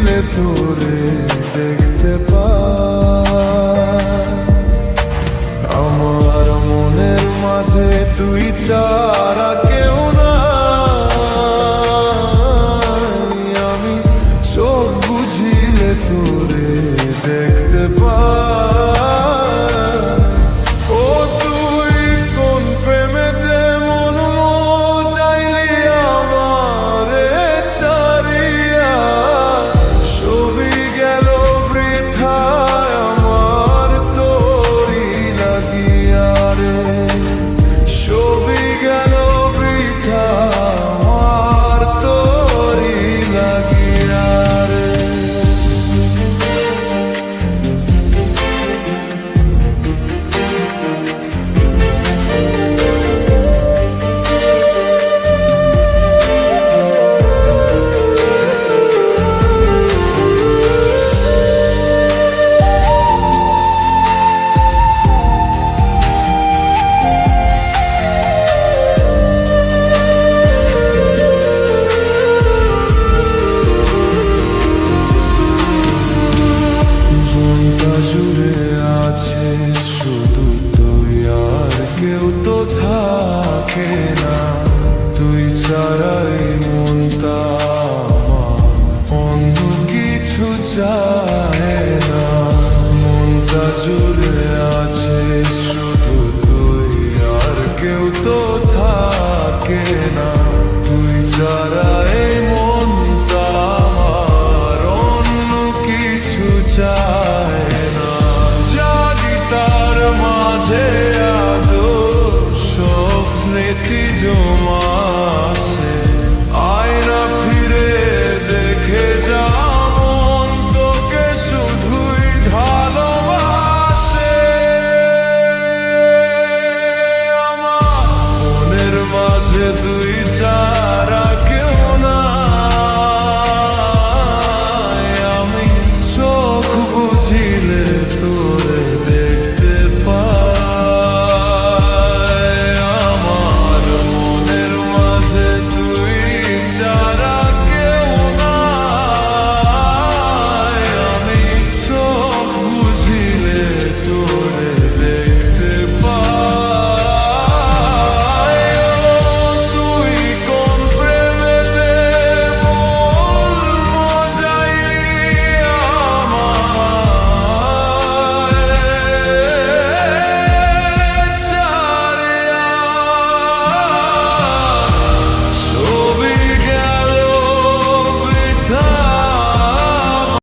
বুঝিলে তোরে দেখতে পাই। আমার মনের মাঝে তুই ছাড়া কেউ নাই, আমি চোখ বুঝিলে তোরে দেখতে পাই। ও তুই কোন প্রেমেতে মন মজাইলি আমারে ছাড়িয়া, সবই গেল বৃথায় আমার তোরি লাগিয়া রে, সবই গেল বৃথা আমার তোরি লাগিয়া রে। জুড়ে আছে শুধু তুই, আর কেউ তো থাকে না। তুই ছাড়াই মনটা আমার অন্য কিছু চায় না। মনটা জুড়ে